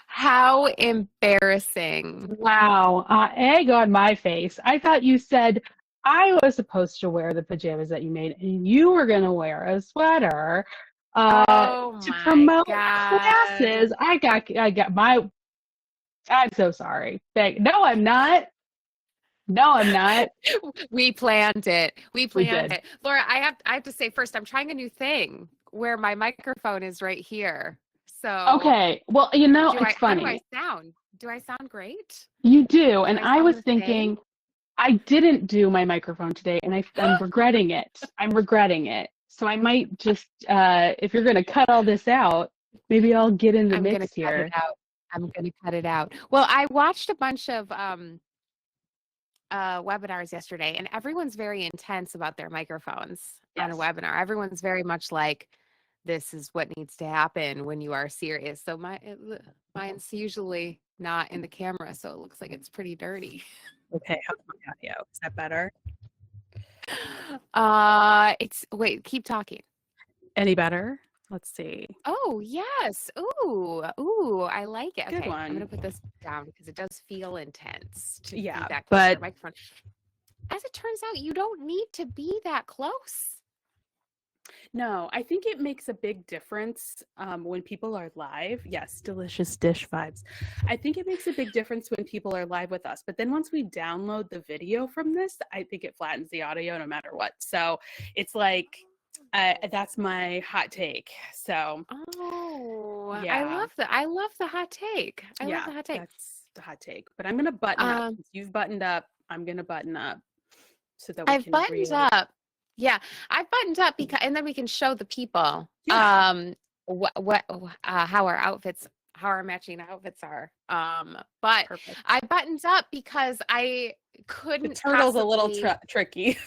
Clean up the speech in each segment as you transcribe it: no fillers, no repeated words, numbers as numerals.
How embarrassing. Wow. Egg on my face. I thought you said I was supposed to wear the pajamas that you made and you were going to wear a sweater Oh to my promote God. classes. I'm so sorry. No, I'm not. No, I'm not. We planned it. We We planned did. it. Laura, I have to say first, I'm trying a new thing where my microphone is right here. So Okay. Well, it's how do I funny. sound? Do I sound great? You do. Do And I I sound was the same? thinking, I didn't do my microphone today, and I'm regretting it. I'm regretting it. So I might just, if you're going to cut all this out, maybe I'll get in the I'm gonna mix cut it here. out. I'm gonna cut it out. Well, I watched a bunch of webinars yesterday, and everyone's very intense about their microphones on a Yes. webinar. Everyone's very much like, this is what needs to happen when you are serious. So mine's usually not in the camera, so it looks like it's pretty dirty. Okay, how's my audio? Is that better? Wait, keep talking. Any better? Let's see. Oh, yes. Ooh, I like it. Good Okay, one. I'm gonna put this down because it does feel intense to be Yeah, that close to but the microphone. As it turns out, you don't need to be that close. no, I think it makes a big difference when people are live. Yes, delicious dish vibes. I think it makes a big difference when people are live with us. But then once we download the video from this, I think it flattens the audio no matter what. So it's like, that's my hot take. So Oh, yeah, I love the hot take. I love yeah, the hot take. that's the hot take. But I'm gonna button up. Um, Since you've buttoned up, I'm gonna button up so that we I've can buttoned really. up. Yeah, I've buttoned up because, and then we can show the people Yeah. how our matching outfits are. But Perfect. I buttoned up because I The couldn't turtle's a little possibly. tricky.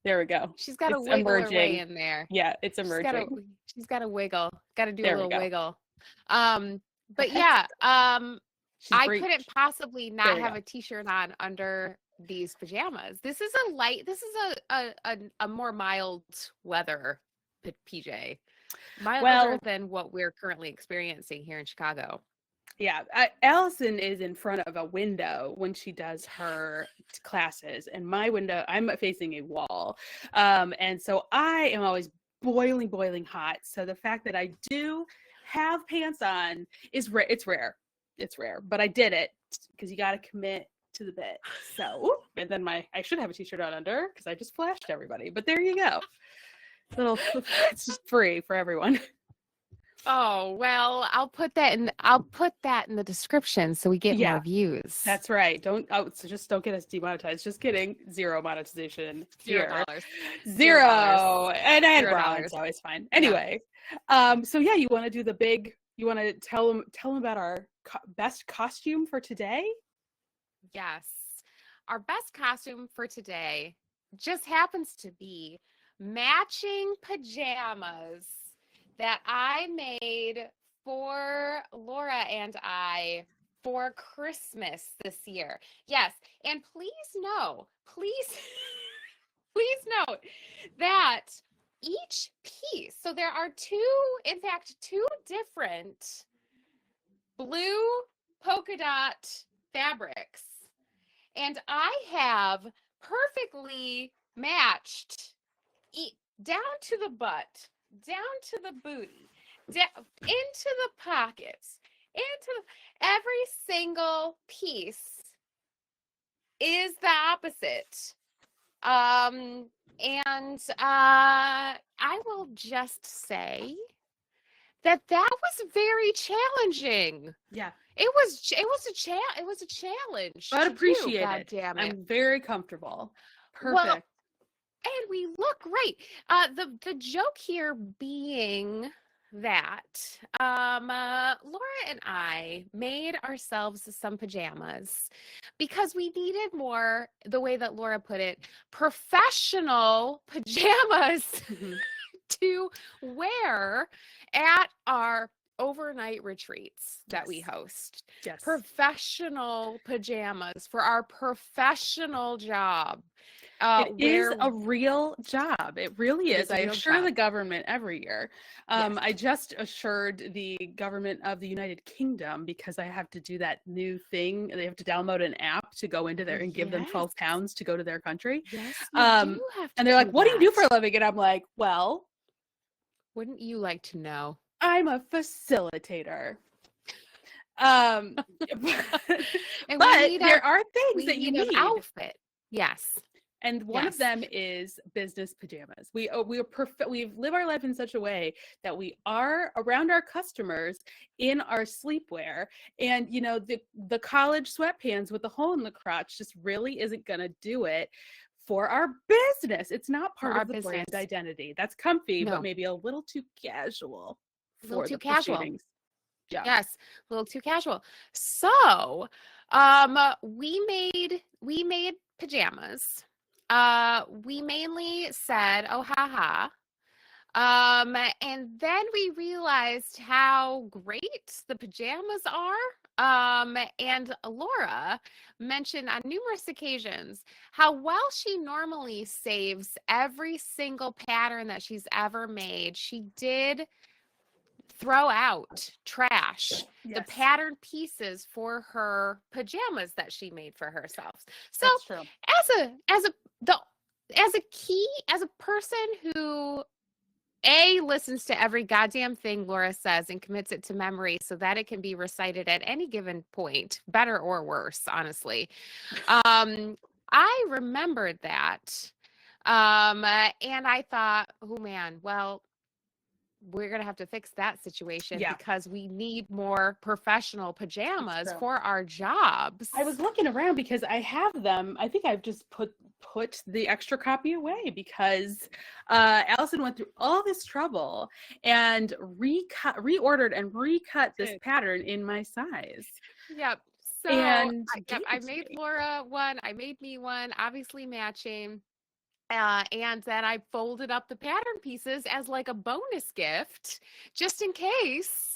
There we go. She's got to It's wiggle her way emerging. in there. Yeah, it's emerging. She's got to wiggle. Got to do a There we little go. wiggle. But Okay. yeah, She's I great. couldn't possibly There not we have go. a t-shirt on under these pajamas. This is a more mild weather PJ. Milder Well, than what we're currently experiencing here in Chicago. yeah, Allison is in front of a window when she does her classes, and my window, I'm facing a wall, and so I am always boiling hot. So the fact that I do have pants on is it's rare, but I did it because you got to commit to the bit. So, and then I should have a t-shirt on under because I just flashed everybody. But there you go, it's just free for everyone. Oh, well, I'll put that in the description so we get Yeah. more views. That's right. So just don't get us demonetized. Just kidding. Zero monetization here. $0. Zero. And I had $0. brown, so it's fine. Anyway, so yeah, you want to do you want to tell them about our best costume for today? Yes. Our best costume for today just happens to be matching pajamas that I made for Laura and I for Christmas this year. Yes, and please note that each piece, so there are two different blue polka dot fabrics, and I have perfectly matched down to the butt, down to the booty, into the pockets, every single piece is the opposite. I will just say that was very challenging. Yeah. It was a challenge. But appreciate God it. damn it. I'm very comfortable. Perfect. Well, and we look great. The joke here being that Laura and I made ourselves some pajamas because we needed more, the way that Laura put it, professional pajamas to wear at our overnight retreats that we host. Yes. Professional pajamas for our professional job. It is Where a real job. It really It is. is a I real assure job. the government every year. Yes. I just assured the government of the United Kingdom because I have to do that new thing. They have to download an app to go into there and give them Yes. 12 pounds to go to their country. Yes, you do have to And they're like, do what do you do for that. a living? And I'm like, well, Wouldn't you like to know? I'm a facilitator. Um, And but there are things that you need an need. outfit. Yes. And one of Yes. them is business pajamas. We live our life in such a way that we are around our customers in our sleepwear. And you know, the college sweatpants with the hole in the crotch just really isn't gonna do it for our business. It's not For part our of the brand business. identity. That's comfy, No. but maybe a little too casual A little for too the casual. proceedings. Yeah. Yes, a little too casual. So, we made pajamas. We mainly said, "Oh, ha ha." And then we realized how great the pajamas are. And Laura mentioned on numerous occasions how well she normally saves every single pattern that she's ever made. She did throw out trash the Yes. pattern pieces for her pajamas that she made for herself. So That's true. as a person who listens to every goddamn thing Laura says and commits it to memory so that it can be recited at any given point, better or worse, honestly. I remembered that. And I thought, oh man, well, we're going to have to fix that situation because we need more professional pajamas for our jobs. I was looking around because I have them. I think I've just put the extra copy away because Allyson went through all this trouble and reordered and recut this pattern in my size. Yep. So I made Laura one. I made me one, obviously matching. And then I folded up the pattern pieces as like a bonus gift, just in case,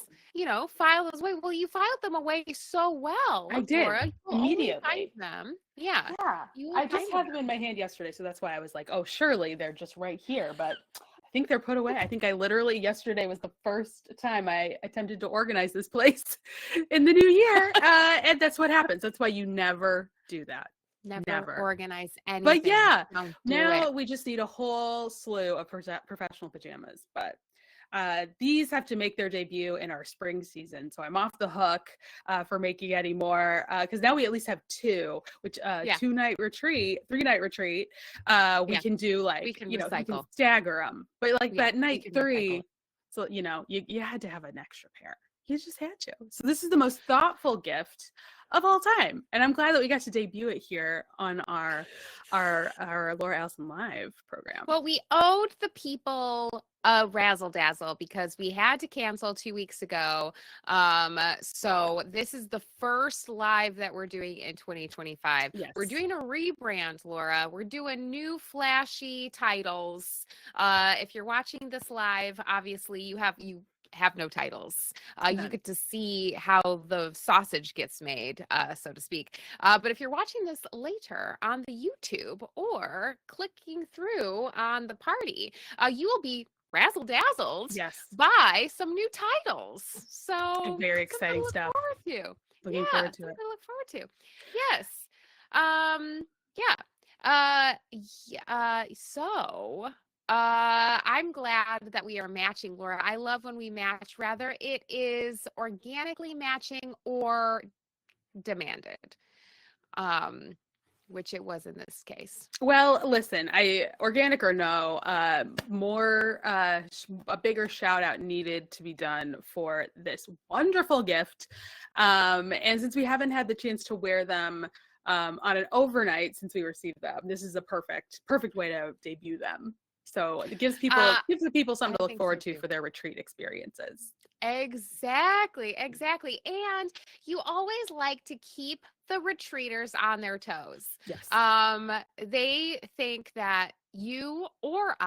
file those away. Well, you filed them away so well. I did. Laura. Immediately. Find them. Yeah. I just had them in my hand yesterday, so that's why I was like, oh, surely they're just right here. But I think they're put away. I think I literally yesterday was the first time I attempted to organize this place in the new year. And that's what happens. That's why you never do that. Never organize anything. But yeah, now we just need a whole slew of professional pajamas. But these have to make their debut in our spring season. So I'm off the hook for making any more because now we at least have two, which 2-night retreat, 3-night retreat. We can do we can stagger them. But like that night 3, so you had to have an extra pair. You just had to. So this is the most thoughtful gift of all time, and I'm glad that we got to debut it here on our Laura Allyson Live program. Well, we owed the people a razzle dazzle because we had to cancel 2 weeks ago. So this is the first live that we're doing in 2025. Yes. We're doing a rebrand, Laura. We're doing new flashy titles. If you're watching this live, obviously you have no titles. You get to see how the sausage gets made, so to speak. But if you're watching this later on the YouTube or clicking through on the party, you will be razzle-dazzled by some new titles. So very exciting stuff. Looking forward to it. I look forward to. Yes. So I'm glad that we are matching, Laura. I love when we match, whether it is organically matching or demanded, which it was in this case. Well, listen, organic or no, a bigger shout out needed to be done for this wonderful gift. And since we haven't had the chance to wear them on an overnight since we received them, this is a perfect way to debut them. So it gives the people something to look forward to for their retreat experiences. Exactly. And you always like to keep the retreaters on their toes. Yes. They think that you or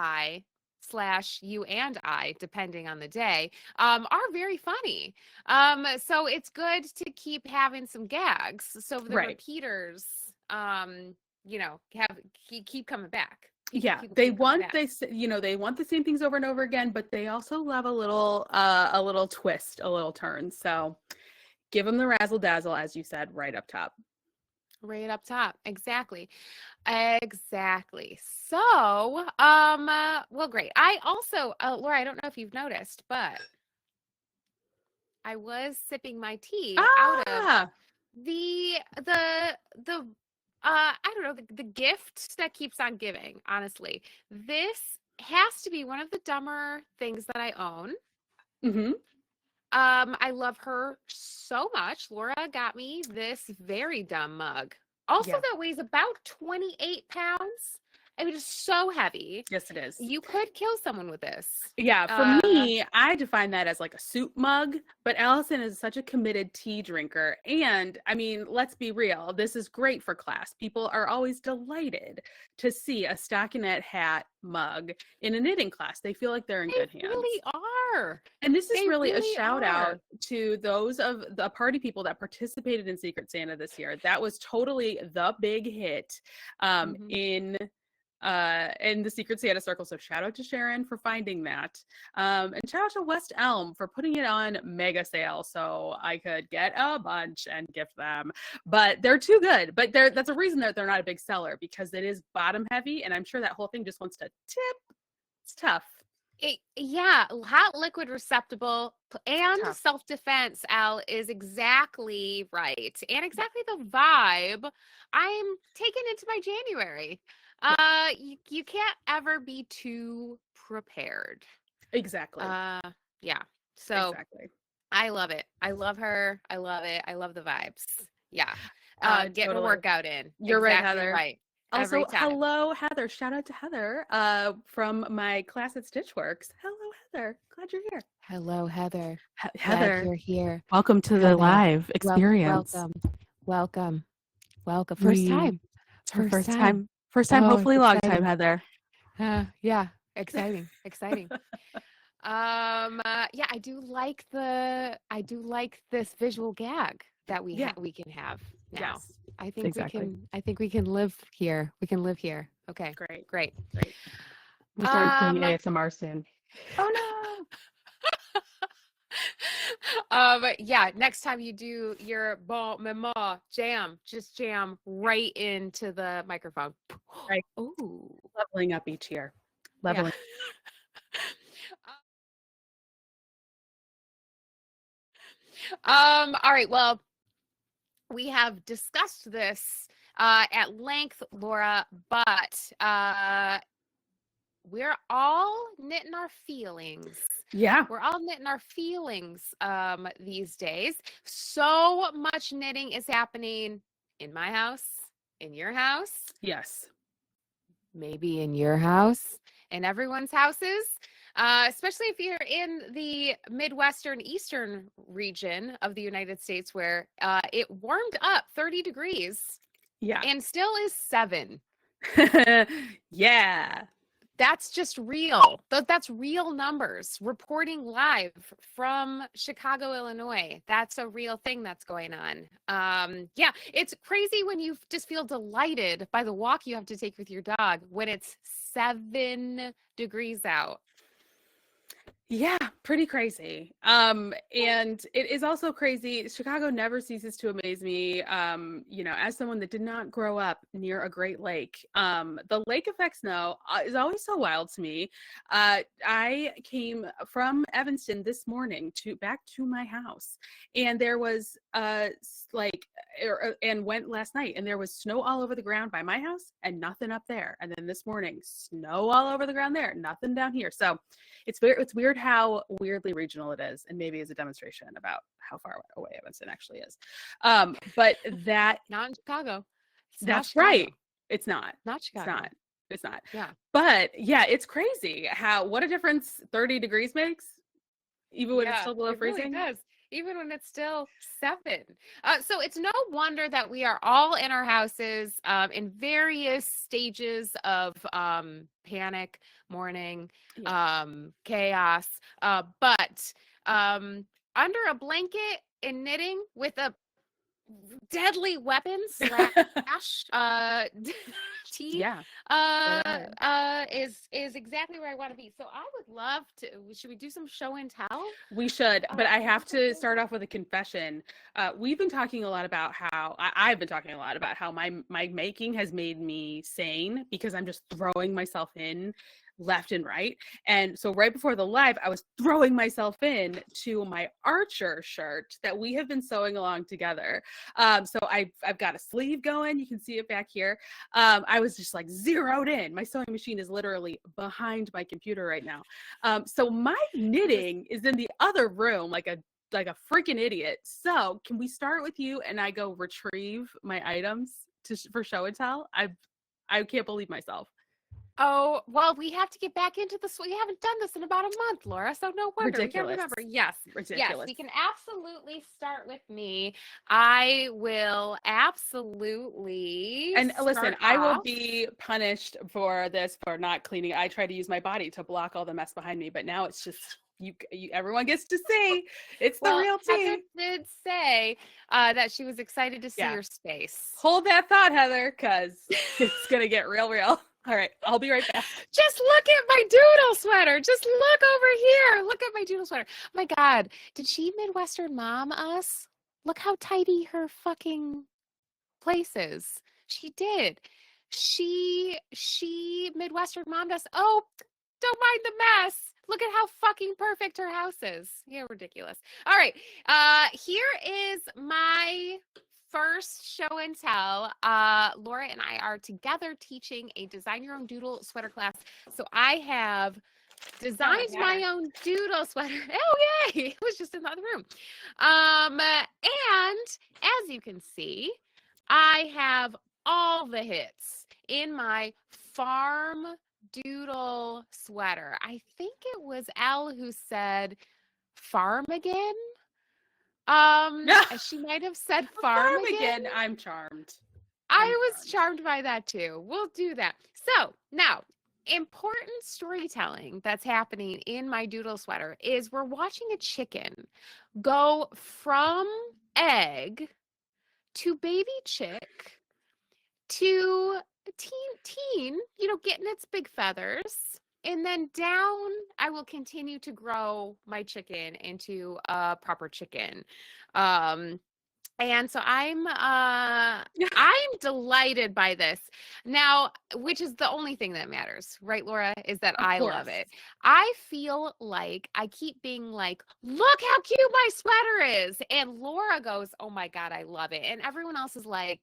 you and I, depending on the day, are very funny. So it's good to keep having some gags. So the repeaters, keep coming back. Yeah, People they keep coming want back. they want the same things over and over again, but they also love a little twist, a little turn. So give them the razzle dazzle, as you said, right up top. Right up top. Exactly. Exactly. So, well, great. I also, Laura, I don't know if you've noticed, but I was sipping my tea out of Ah, the I don't know, the gift that keeps on giving, honestly. This has to be one of the dumber things that I own. mm-hmm. I love her so much. Laura got me this very dumb mug. Also, Yeah. that weighs about 28 pounds. It was so heavy. Yes, it is. You could kill someone with this. Yeah, for me, I define that as like a soup mug, but Allison is such a committed tea drinker. And I mean, let's be real, this is great for class. People are always delighted to see a stockinette hat mug in a knitting class. They feel like they're in good hands. They really are. And this is They really a really shout out are. to those of the party people that participated in Secret Santa this year. That was totally the big hit Mhm. in the Secret Santa circle. So shout out to Sharon for finding that. And shout out to West Elm for putting it on mega sale so I could get a bunch and gift them. But they're too good. But that's a reason that they're not a big seller, because it is bottom heavy, and I'm sure that whole thing just wants to tip. It's tough. Yeah, hot liquid receptacle and Tough. self-defense, Al, is exactly right. And exactly the vibe I'm taking into my January. You can't ever be too prepared. Exactly. Yeah. So Exactly. I love it. I love her. I love it. I love the vibes. Yeah. Getting a Totally. workout in. You're right, Exactly Heather. right. Also, Every time. hello, Heather. Shout out to Heather from my class at Stitchworks. Hello, Heather. Glad you're here. Hello, Heather. Glad Heather, you're here. welcome to the Heather, live experience. Welcome. First We- time. First time. First time, Oh, hopefully it's long exciting. time, Heather. Yeah. Exciting. Yeah, I do like this visual gag that we can have now. Yes. I think exactly. we can live here. We can live here. Okay. Great. We'll start doing Um, ASMR soon. Oh yeah, next time you do your bon mama jam, just jam right into the microphone. Right. Ooh. Leveling up each year. Yeah. Leveling. All right, well, we have discussed this at length, Laura, but we're all knitting our feelings. Yeah. We're all knitting our feelings these days. So much knitting is happening in my house, in your house, Yes. maybe in your house, in everyone's houses. Especially if you're in the Midwestern Eastern region of the United States, where it warmed up 30 degrees Yeah. and still is 7. Yeah. That's just real. That's real numbers. Reporting live from Chicago, Illinois. That's a real thing that's going on. Yeah, it's crazy when you just feel delighted by the walk you have to take with your dog when it's 7 degrees out. Yeah, pretty crazy. And it is also crazy. Chicago never ceases to amaze me. As someone that did not grow up near a Great Lake, the lake effect snow is always so wild to me. I came from Evanston this morning back to my house, and there was and went last night, and there was snow all over the ground by my house and nothing up there. And then this morning, snow all over the ground there, nothing down here. So it's weird how weirdly regional it is, and maybe is a demonstration about how far away Evanston actually is. But that Not in Chicago. that's right. It's not. Not Chicago. It's not. Yeah. But yeah, it's crazy what a difference 30 degrees makes, even when it's still below freezing. Really does. Even when it's still 7. So it's no wonder that we are all in our houses in various stages of panic, mourning, chaos. But under a blanket and knitting with a deadly weapons slash tea Yeah. is exactly where I want to be. So I would love to. Should we do some show and tell? We should, but I have to start off with a confession. We've been talking a lot about how I've been talking a lot about how my making has made me sane because I'm just throwing myself in left and right. And so right before the live, I was throwing myself in to my Archer shirt that we have been sewing along together. So I've got a sleeve going. You can see it back here. I was just like zeroed in. My sewing machine is literally behind my computer right now. So my knitting is in the other room, like a freaking idiot. So can we start with you and I go retrieve my items for show and tell? I can't believe myself. Oh, well, we have to get back into this. We haven't done this in about a month, Laura, so no wonder. Ridiculous. We can't remember. Yes. Ridiculous. Yes, we can absolutely start with me. I will absolutely. And listen, I will off. be punished for this, for not cleaning. I try to use my body to block all the mess behind me, but now it's just you everyone gets to see it's the real tea. Heather did say that she was excited to see your space. Hold that thought, Heather, because it's gonna get real. All right, I'll be right back. Just look at my doodle sweater. Just look over here. Look at my doodle sweater. My God, did she Midwestern mom us? Look how tidy her fucking place is. She did. She Midwestern mommed us. Oh, don't mind the mess. Look at how fucking perfect her house is. Yeah, ridiculous. All right, here is my first show and tell. Laura and I are together teaching a design your own doodle sweater class. So I have designed my own doodle sweater. Oh, yay. It was just in the other room. And as you can see, I have all the hits in my farm doodle sweater. I think it was Elle who said farm again. She might have said farm again. I'm charmed. I was charmed by that too. We'll do that. So now, important storytelling that's happening in my doodle sweater is we're watching a chicken go from egg to baby chick to teen, getting its big feathers. And then down, I will continue to grow my chicken into a proper chicken. And so I'm delighted by this. Now, which is the only thing that matters, right, Laura, is that I love it. I feel like I keep being like, look how cute my sweater is. And Laura goes, oh my God, I love it. And everyone else is like,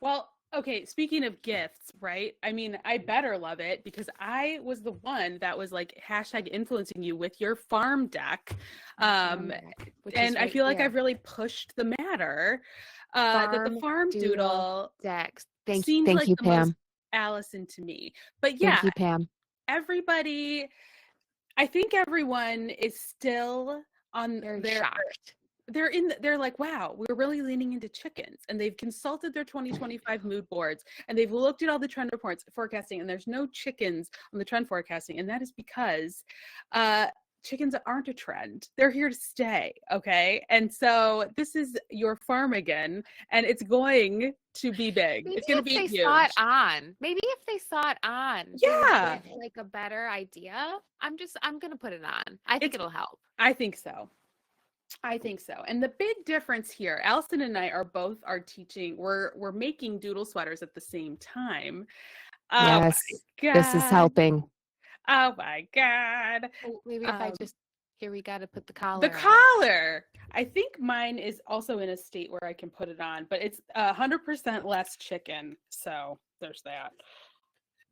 well, okay, speaking of gifts, right? I mean, I better love it because I was the one that was like hashtag influencing you with your farm deck. And I feel like I've really pushed the matter that the farm doodle decks. Seems thank like you, the Pam. most Allyson to me. But yeah, thank you, Pam. Everybody, I think everyone is still on their shocked. They're like, wow, we're really leaning into chickens, and they've consulted their 2025 mood boards, and they've looked at all the trend reports forecasting, and there's no chickens on the trend forecasting, and that is because chickens aren't a trend. They're here to stay, okay? And so this is your farm again, and it's going to be big. Maybe it's going to be huge. Maybe if they saw it on, yeah, like a better idea. I'm going to put it on. I think it'll help. I think so. And the big difference here, Allyson and I are teaching, we're making doodle sweaters at the same time. Yes, this is helping. Oh my God. Maybe if we got to put the collar. The collar. I think mine is also in a state where I can put it on, but it's 100% less chicken. So there's that.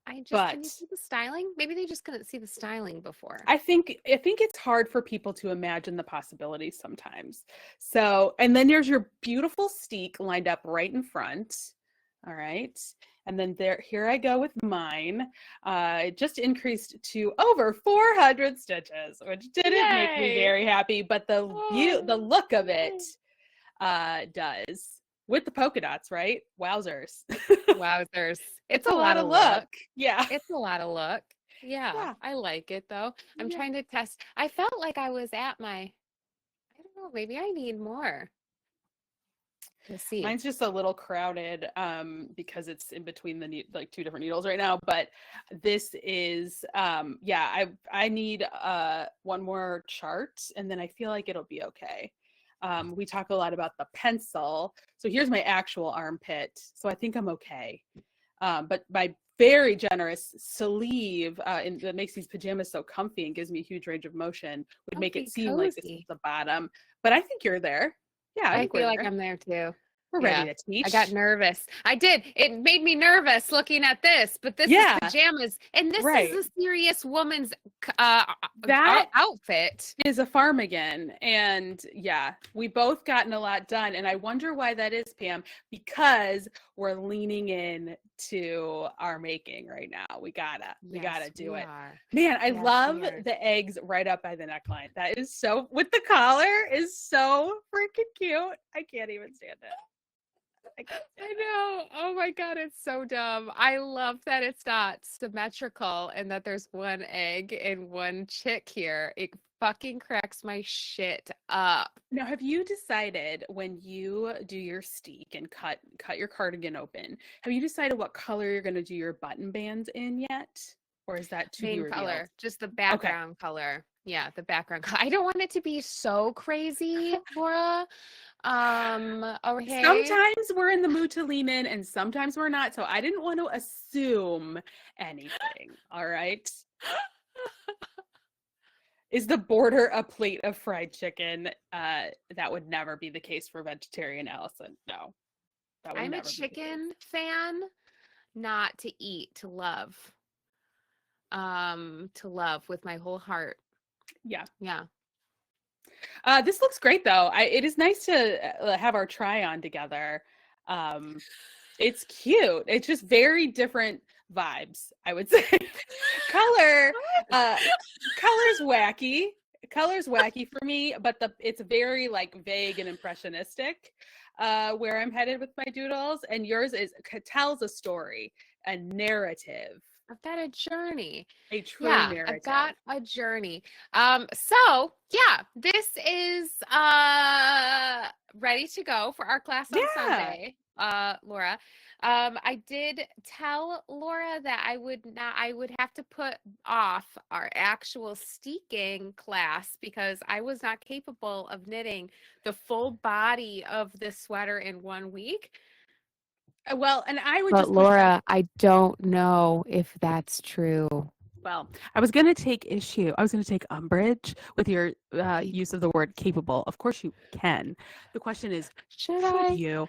Can you see the styling? Maybe they just couldn't see the styling before. I think it's hard for people to imagine the possibilities sometimes. So, and then there's your beautiful steek lined up right in front. All right. And then here I go with mine. It just increased to over 400 stitches, which didn't make me very happy, but the look of it does. With the polka dots, right? Wowzers. Wowzers. It's a lot of look. Yeah. It's a lot of look. Yeah. I like it though. I'm trying to test. I felt like I was at my, I don't Oh, maybe I need more. Let's see. Mine's just a little crowded because it's in between the like two different needles right now. But this is I need one more chart, and then I feel like it'll be okay. We talk a lot about the pencil. So here's my actual armpit. So I think I'm okay. But my very generous sleeve that makes these pajamas so comfy and gives me a huge range of motion would make it seem like this is the bottom. But I think you're there. Yeah, I feel like I'm there too. We're ready to teach. I got nervous. I did. It made me nervous looking at this, but this is pajamas, and this is a serious woman's outfit. Is a farm-again, and yeah, we both gotten a lot done, and I wonder why that is, Pam, because we're leaning in to our making right now. We gotta do it. Man, I love the eggs right up by the neckline. That is so, with the collar is so freaking cute. I can't even stand it. I know. Oh my God, it's so dumb. I love that it's not symmetrical and that there's one egg and one chick here. It fucking cracks my shit up. Now, have you decided when you do your steek and cut your cardigan open, have you decided what color you're going to do your button bands in yet? Or is that to be revealed? Color, just the background color. Yeah, the background color. I don't want it to be so crazy, Laura. Okay. Sometimes we're in the mood to lean in and sometimes we're not. So I didn't want to assume anything. All right. Is the border a plate of fried chicken? That would never be the case for vegetarian Allyson. No. I'm a chicken fan, not to eat, to love. To love with my whole heart. Yeah. Yeah. This looks great though. It is nice to have our try on together. It's cute. It's just very different vibes, I would say. Color's wacky. Color's wacky for me, but it's very like vague and impressionistic. Where I'm headed with my doodles, and yours tells a story, a narrative. I've got a journey. A true narrative. I've got a journey. So yeah, this is ready to go for our class on Sunday, Laura. I did tell Laura that I would have to put off our actual steeking class because I was not capable of knitting the full body of this sweater in 1 week. Well, and I would But Laura, I don't know if that's true. Well, I was going to take umbrage with your use of the word capable. Of course you can. The question is, should you?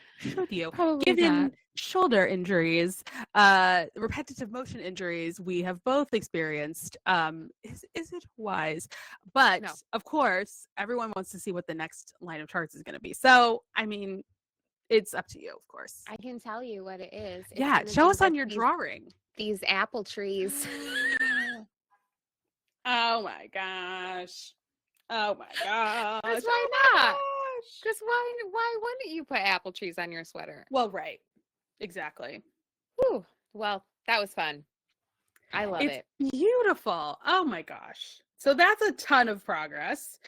Probably given not. Shoulder injuries, repetitive motion injuries we have both experienced, is it wise? But No. Of course, everyone wants to see what the next line of charts is going to be. So, I mean, it's up to you, of course. I can tell you what it is. Show us on your drawing. These apple trees. Oh my gosh. Oh my gosh. Because why not? Because why wouldn't you put apple trees on your sweater? Well, right. Exactly. Whew. Well, that was fun. I love it. Beautiful. Oh my gosh. So that's a ton of progress.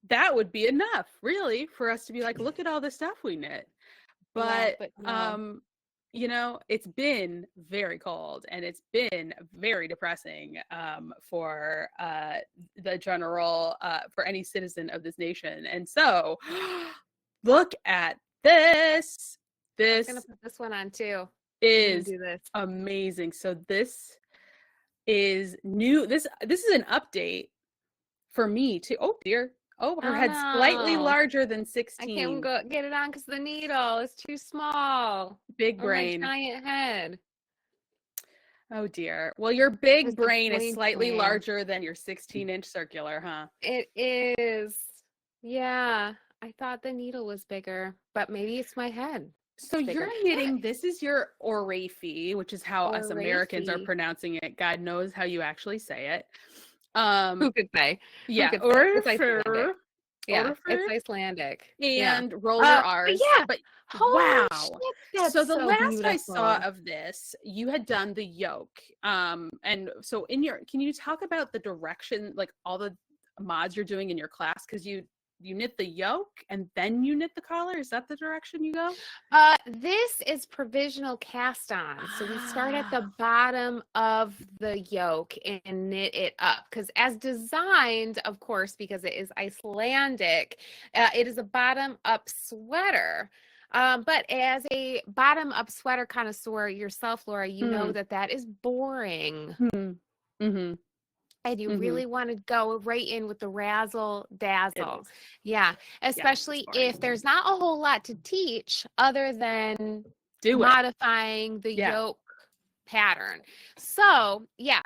That would be enough, really, for us to be like, look at all the stuff we knit. But you know, it's been very cold and it's been very depressing for the general, for any citizen of this nation. And so look at this. I'm going to put this one on too. Is do this. Amazing. So this is new. This is an update for me too. Oh dear. Oh, her head's slightly larger than 16. I can't get it on because the needle is too small. Big brain. My giant head. Oh dear. Well, your big brain is slightly larger than your 16-inch circular, huh? It is. Yeah. I thought the needle was bigger, but maybe it's my head. So you're knitting, this is your Oraefi, which is how us Americans are pronouncing it. God knows how you actually say it. Who could say? Yeah, it's Icelandic. Yeah, it's Icelandic. And roller R's. Yeah, but wow. Shit, so the last beautiful. I saw of this, you had done the yoke. And so can you talk about the direction, like all the mods you're doing in your class? Because you knit the yoke and then you knit the collar. Is that the direction you go? This is provisional cast on. So we start at the bottom of the yoke and knit it up. Because as designed, of course, because it is Icelandic, it is a bottom up sweater. But as a bottom up sweater connoisseur yourself, Laura, you know that is boring. Mm-hmm. And you really want to go right in with the razzle dazzle. Yeah. Especially if there's not a whole lot to teach other than modifying the yoke pattern. So yeah,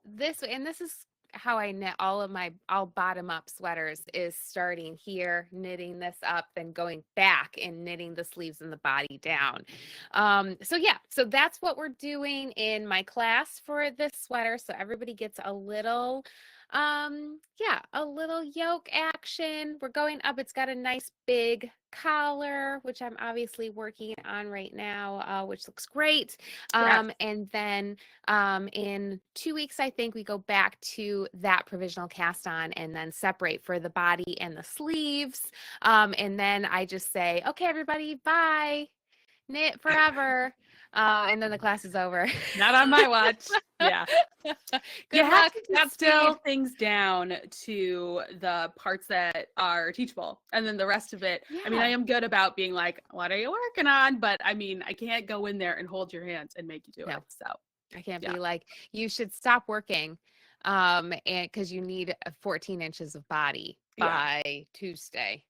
this is how I knit all of my bottom up sweaters, is starting here, knitting this up, then going back and knitting the sleeves and the body down. So that's what we're doing in my class for this sweater. So everybody gets a little yoke action. We're going up. It's got a nice big collar, which I'm obviously working on right now, which looks great. And then in 2 weeks, I think we go back to that provisional cast on and then separate for the body and the sleeves. And then I just say, okay, everybody, bye. Knit forever. And then the class is over. Not on my watch. Yeah. Good luck. To distill things down to the parts that are teachable. And then the rest of it, I mean, I am good about being like, what are you working on? But I mean, I can't go in there and hold your hands and make you do it. So I can't be like, you should stop working. And because you need 14 inches of body by Tuesday.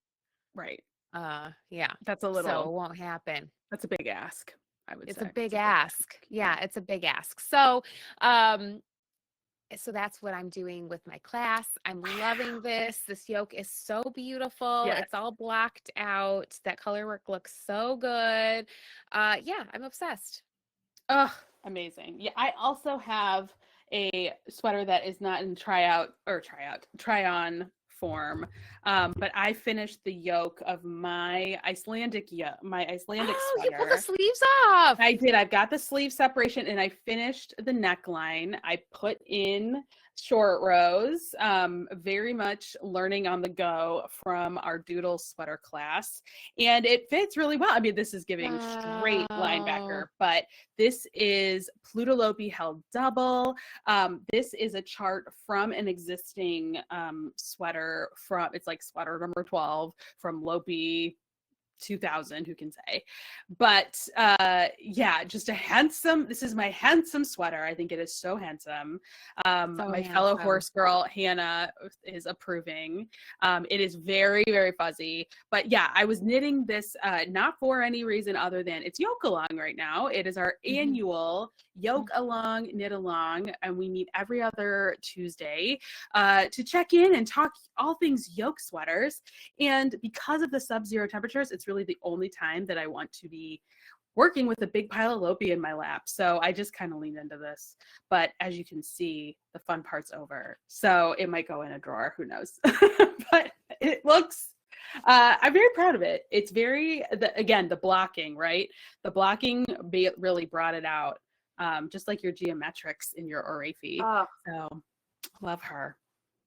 Right. That's a little, so it won't happen. That's a big ask. I would say. It's a big ask. Yeah, it's a big ask. So, so that's what I'm doing with my class. I'm loving this. This yoke is so beautiful. Yes. It's all blocked out. That color work looks so good. I'm obsessed. Oh, amazing. Yeah, I also have a sweater that is not in try on form. But I finished the yoke of my Icelandic sweater. You put the sleeves off. I did. I've got the sleeve separation and I finished the neckline. I put in short rows, very much learning on the go from our Doodle sweater class. And it fits really well. I mean, this is giving straight linebacker, but this is Plutalopi held double. This is a chart from an existing sweater it's like sweater number 12 from Lopi 2000, who can say, but just this is my handsome sweater. I think it is so handsome. Fellow horse girl Hannah is approving. It is very, very fuzzy, but I was knitting this not for any reason other than it's yoke along right now. It is our annual yoke along, knit along, and we meet every other Tuesday to check in and talk all things yoke sweaters. And because of the sub-zero temperatures, it's really the only time that I want to be working with a big pile of Lopi in my lap. So I just kind of leaned into this. But as you can see, the fun part's over. So it might go in a drawer, who knows? But it looks, I'm very proud of it. It's the blocking, right? The blocking really brought it out. Just like your geometrics in your Oraefi. Oh. So love her.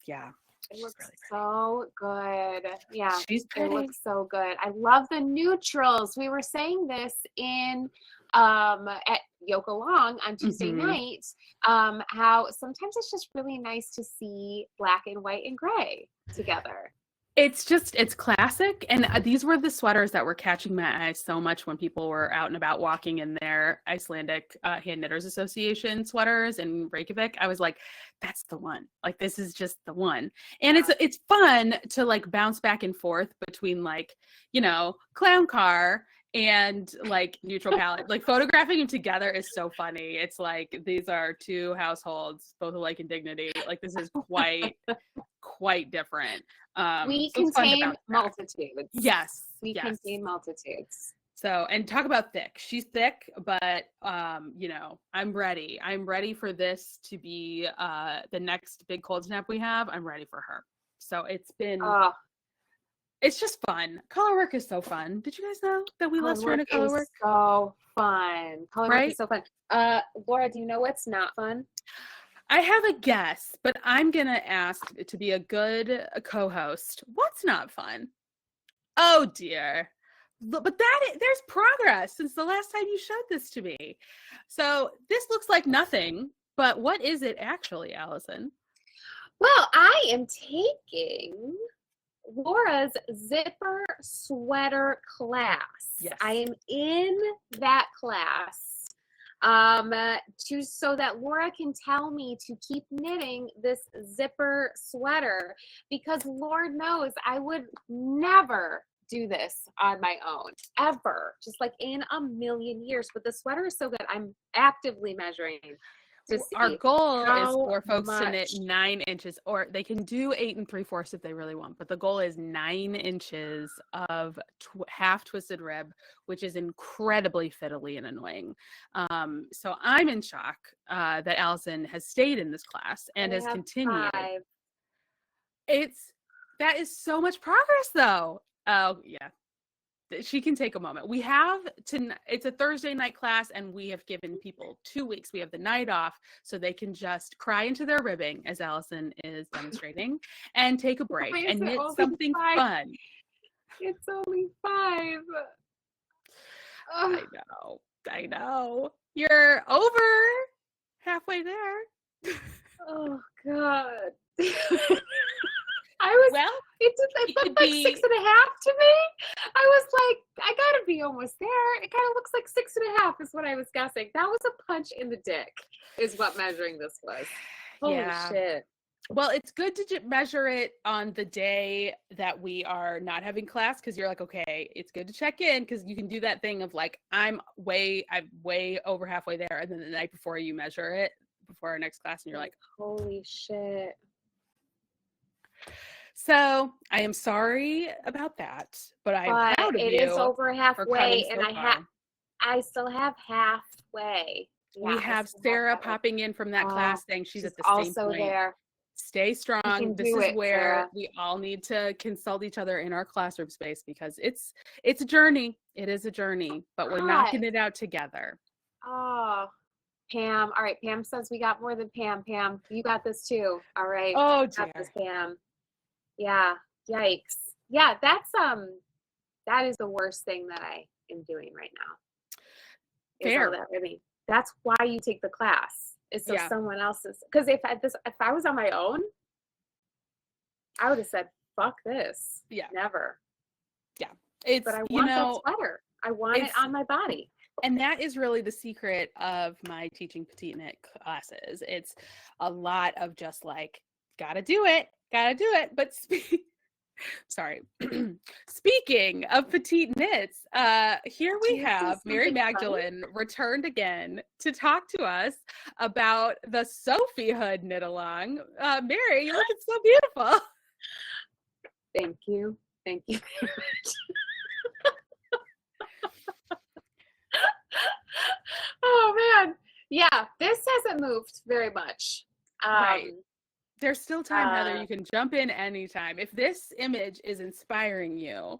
Yeah. It looks really so good. Yeah, she's pretty. It looks so good. I love the neutrals. We were saying this in at Yoke Along on Tuesday night, how sometimes it's just really nice to see black and white and gray together. It's classic. And these were the sweaters that were catching my eye so much when people were out and about walking in their Icelandic Hand Knitters Association sweaters in Reykjavik. I was like, that's the one. Like, this is just the one. And it's fun to like bounce back and forth between like, clown car and like neutral palette. Like photographing them together is so funny. It's like, these are two households, both alike in dignity. Like, this is quite different. We contain multitudes. Yes. We contain multitudes. So, and talk about thick. She's thick, but I'm ready. I'm ready for this to be the next big cold snap we have. I'm ready for her. So it's been it's just fun. Color work is so fun. Did you guys know that we love trying to color work? So fun. Color work is so fun. Laura, do you know what's not fun? I have a guess, but I'm going to ask to be a good co-host. What's not fun? Oh dear. But there's progress since the last time you showed this to me. So this looks like nothing, but what is it actually, Allyson? Well, I am taking Laura's zipper sweater class. Yes. I am in that class so that Laura can tell me to keep knitting this zipper sweater, because Lord knows I would never do this on my own, ever, just like in a million years. But the sweater is so good. I'm actively measuring to see Our goal is how for folks to knit much. 9 inches, or they can do 8 3/4 if they really want. But the goal is 9 inches of half twisted rib, which is incredibly fiddly and annoying. So I'm in shock that Allyson has stayed in this class and has continued. 5. That is so much progress, though. Oh yeah. She can take a moment. We have it's a Thursday night class, and we have given people 2 weeks. We have the night off so they can just cry into their ribbing, as Allyson is demonstrating, and take a break and knit something fun. It's only 5. I know. You're over halfway there. Oh God. I was, it looked like 6.5 to me. I was like, I gotta be almost there. It kind of looks like 6.5 is what I was guessing. That was a punch in the dick, is what measuring this was. Holy shit. Well, it's good to measure it on the day that we are not having class, because you're like, okay, it's good to check in, because you can do that thing of like, I'm way over halfway there, and then the night before you measure it before our next class, and you're like, holy shit. So I am sorry about that, but I'm proud of you. It is over halfway, and so I still have halfway. Yeah, we have Sarah popping in from that class saying she's at the same also point. There. Stay strong. This is where Sarah. We all need to consult each other in our classroom space, because it's a journey. It is a journey, but we're knocking it out together. Oh, Pam. All right, Pam says we got more than Pam. Pam, you got this too. All right. Oh, dear. Got this, Pam. Yeah. Yikes. Yeah, that is the worst thing that I am doing right now. Fair. That's why you take the class. Is so someone else's. Because if I was on my own, I would have said, "Fuck this." Yeah. Never. Yeah. But I want that sweater. I want it on my body. And that is really the secret of my teaching Petite knit classes. It's a lot of just like, gotta do it. But speaking of Petite knits, here we have Mary Magdalene returned again to talk to us about the Sophie Hood knit along. Mary, you're looking so beautiful. Thank you very much. Oh man, yeah, this hasn't moved very much. Right. There's still time, Heather. You can jump in anytime. If this image is inspiring you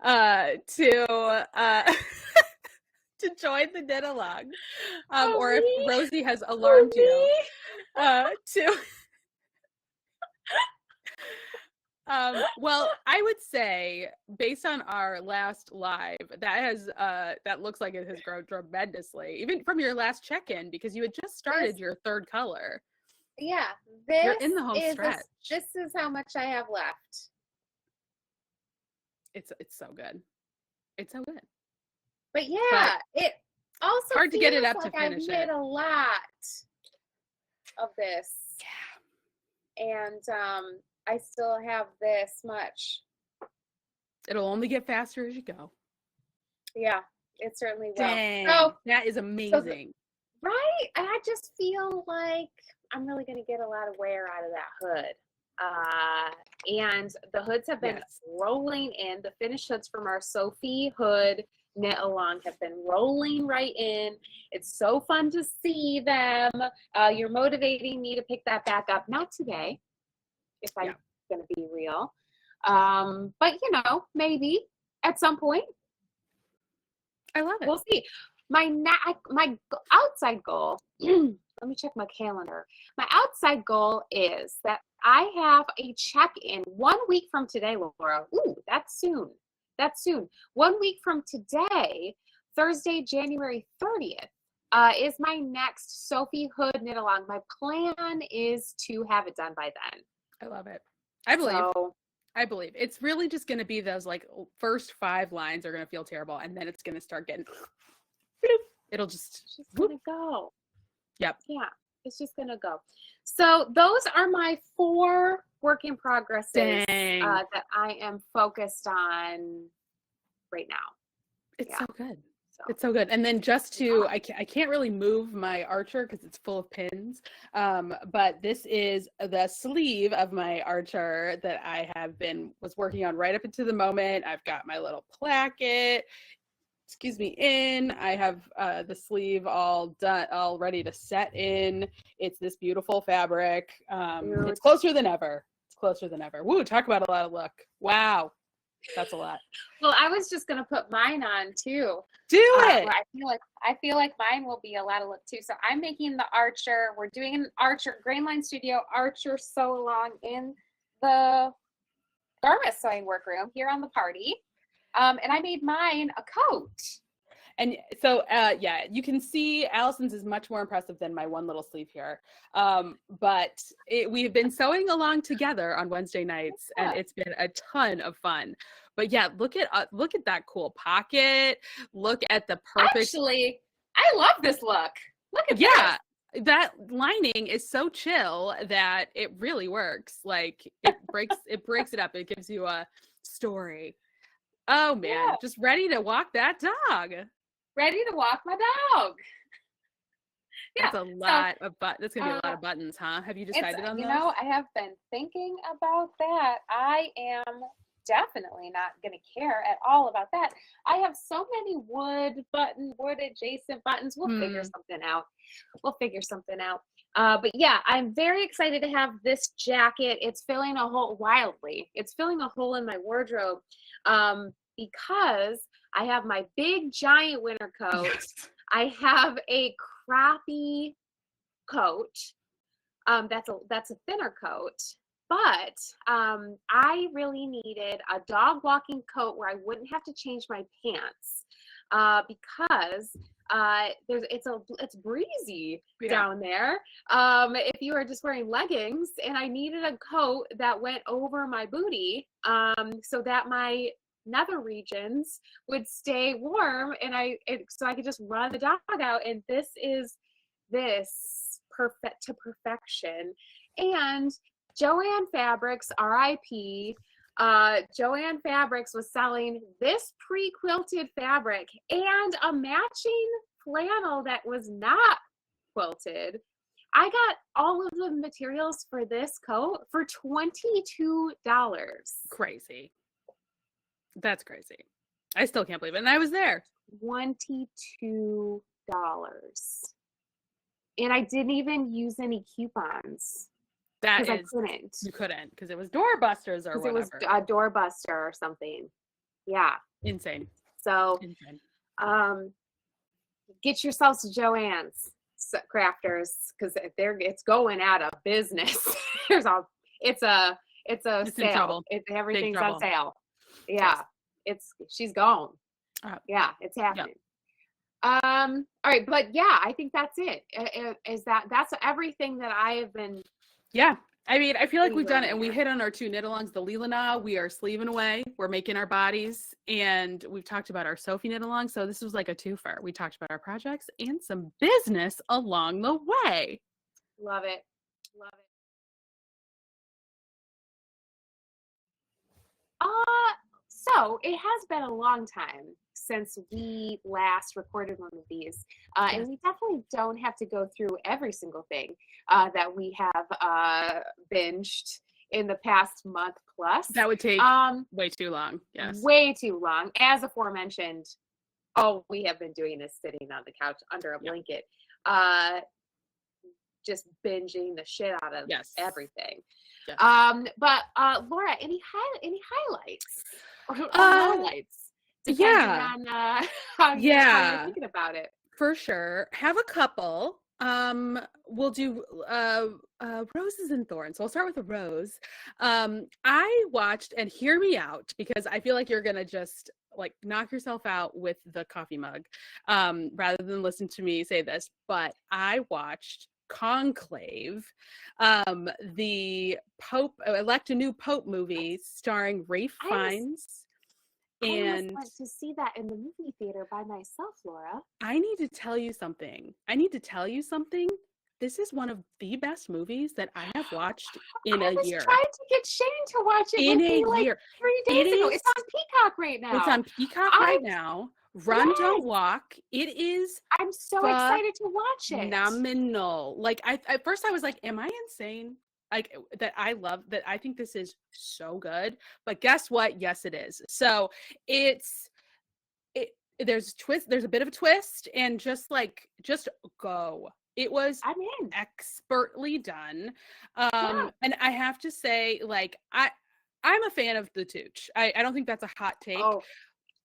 to join the knit along, or if Rosie has alarmed you to. Well, I would say, based on our last live, that looks like it has grown tremendously, even from your last check-in, because you had just started your third color. Yeah, you're in the home stretch. This is how much I have left. It's so good. It's so good. But yeah, it also hard to get it up like to finish I did a lot of this. Yeah. And I still have this much. It'll only get faster as you go. Yeah, it certainly will. Dang, so, that is amazing. Right? I just feel like I'm really going to get a lot of wear out of that hood. And the hoods have been rolling in. The finished hoods from our Sophie Hood knit along have been rolling right in. It's so fun to see them. You're motivating me to pick that back up. Not today, if I'm going to be real. But, maybe at some point. I love it. We'll see. My outside goal let me check my calendar. My outside goal is that I have a check-in 1 week from today, Laura. Ooh, that's soon. That's soon. 1 week from today, Thursday, January 30th, is my next Sophie Hood knit along. My plan is to have it done by then. I love it. I believe it's really just going to be those like first 5 lines are going to feel terrible, and then it's going to start getting. It'll just. It's just gonna go. Yep. Yeah, it's just gonna go. So those are my 4 work in progresses that I am focused on right now. It's so good. It's so good. And then just to, I can't really move my Archer because it's full of pins. But this is the sleeve of my Archer that I was working on right up until the moment. I've got my little placket, in. I have the sleeve all done, all ready to set in. It's this beautiful fabric. It's closer than ever. Woo, talk about a lot of luck. Wow. That's a lot. Well, I was just gonna put mine on too. Do it. I feel like mine will be a lot of look too. So I'm making the Archer. We're doing an Archer Grainline Studio Archer sew along in the garment sewing workroom here on the party. And I made mine a coat. And so, you can see Allison's is much more impressive than my one little sleeve here. But we've been sewing along together on Wednesday nights, and it's been a ton of fun. But yeah, look at that cool pocket. Look at the perfect. Actually, I love this look. Look at this. That lining is so chill that it really works. Like it breaks it up. It gives you a story. Oh man, just ready to walk that dog. Ready to walk my dog. That's a lot of that's gonna be a lot of buttons, huh? Have you decided on those? I have been thinking about that. I am definitely not gonna care at all about that. I have so many wood adjacent buttons. We'll figure something out. But yeah, I'm very excited to have this jacket. It's filling a hole It's filling a hole in my wardrobe because I have my big giant winter coat. Yes. I have a crappy coat. That's a thinner coat. But I really needed a dog walking coat where I wouldn't have to change my pants because it's breezy down there. If you are just wearing leggings, and I needed a coat that went over my booty so that my nether regions would stay warm, and so I could just run the dog out. And this is perfect to perfection. And Joann Fabrics, RIP, Joann Fabrics was selling this pre-quilted fabric and a matching flannel that was not quilted. I got all of the materials for this coat for $22. Crazy. That's crazy. I still can't believe it. And I was there. $22. And I didn't even use any coupons. I couldn't. You couldn't because it was doorbusters or whatever. It was a doorbuster or something. Yeah. Insane. So, get yourselves to Joann's crafters because it's going out of business. It's a sale. Everything's on sale. Yeah, she's gone. Yeah, it's happening. All right, but yeah, I think that's it. That's everything that I have been. Yeah, I mean, I feel like we've done it, and we hit on our 2 knit-alongs. The Leelanau, we are sleeving away. We're making our bodies, and we've talked about our Sophie knit-along. So this was like a twofer. We talked about our projects and some business along the way. Love it. So it has been a long time since we last recorded one of these. And we definitely don't have to go through every single thing that we have binged in the past month plus. That would take way too long. Yes. Way too long. As aforementioned, all we have been doing is sitting on the couch under a blanket, just binging the shit out of everything. Yes. But Laura, any highlights? Highlights. Yeah. On how you're thinking about it. For sure. Have a couple. We'll do roses and thorns. So I'll start with a rose. I watched, and hear me out, because I feel like you're gonna just like knock yourself out with the coffee mug, rather than listen to me say this. But I watched Conclave, the Pope elect a new Pope movie starring Ralph Fiennes. And I went to see that in the movie theater by myself, Laura. I need to tell you something. This is one of the best movies that I have watched in a year. I was trying to get Shane to watch it in with me a like year. 3 days ago. It's on Peacock right now. It's on Peacock right now. Run, don't walk. It is. I'm so excited to watch it. Phenomenal. Like at first I was like, am I insane? Like that I love that. I think this is so good. But guess what? Yes, it is. So there's a twist. There's a bit of a twist, and just go. It was expertly done. And I have to say, like, I'm a fan of the Tooch. I don't think that's a hot take. Oh,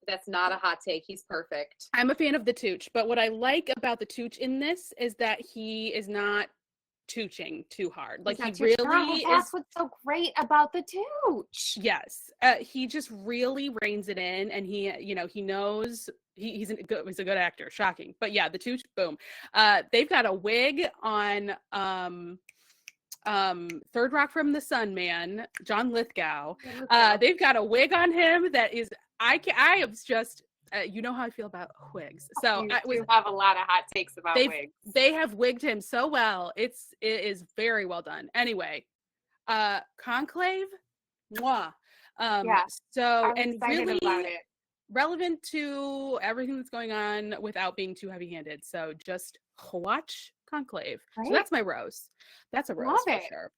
that's not a hot take. He's perfect. I'm a fan of the Tooch, but what I like about the Tooch in this is that he is not tooching too hard. Like, he really is. That's what's so great about the Tooch. Yes. He just really reins it in, and he knows he's a good actor. Shocking. But yeah, the Tooch, boom. They've got a wig on Third Rock from the Sun man, John Lithgow. They've got a wig on him that is, I am just, you know how I feel about wigs. So we have a lot of hot takes about wigs. They have wigged him so well. It is very well done. Anyway, Conclave, mwah. So, and really about it. Relevant to everything that's going on without being too heavy-handed. So just watch Conclave. Right. So that's my rose. That's a rose for sure.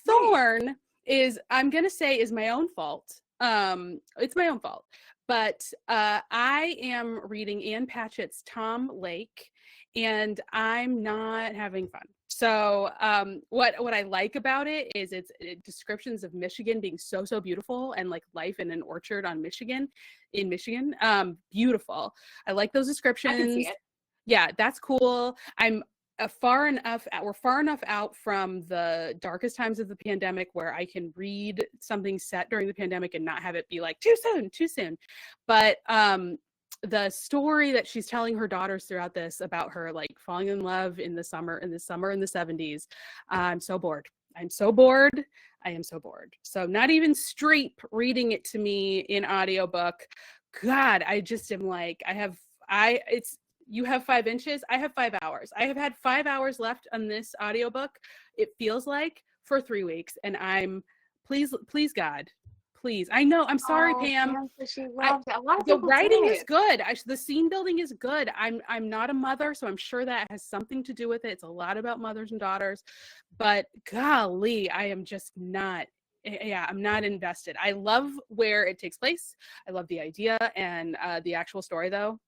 Thorn is, I'm gonna say, is my own fault. It's my own fault. But I am reading Ann Patchett's Tom Lake, and I'm not having fun. So what I like about it is its descriptions of Michigan being so beautiful, and like life in an orchard in Michigan. Beautiful. I like those descriptions. I can see it. Yeah, that's cool. We're far enough out from the darkest times of the pandemic where I can read something set during the pandemic and not have it be like too soon. But the story that she's telling her daughters throughout this about her like falling in love in the summer in the 70s, I'm so bored. I am so bored. So not even Streep reading it to me in audiobook. God, I just am like, you have 5 inches. I have 5 hours. I have had 5 hours left on this audiobook. It feels like for 3 weeks. And I'm, please, God, please. I know. I'm sorry, Pam. She loved it. A lot of the writing is good. The scene building is good. I'm not a mother, so I'm sure that has something to do with it. It's a lot about mothers and daughters. But golly, I am just not. Yeah, I'm not invested. I love where it takes place. I love the idea, and the actual story, though.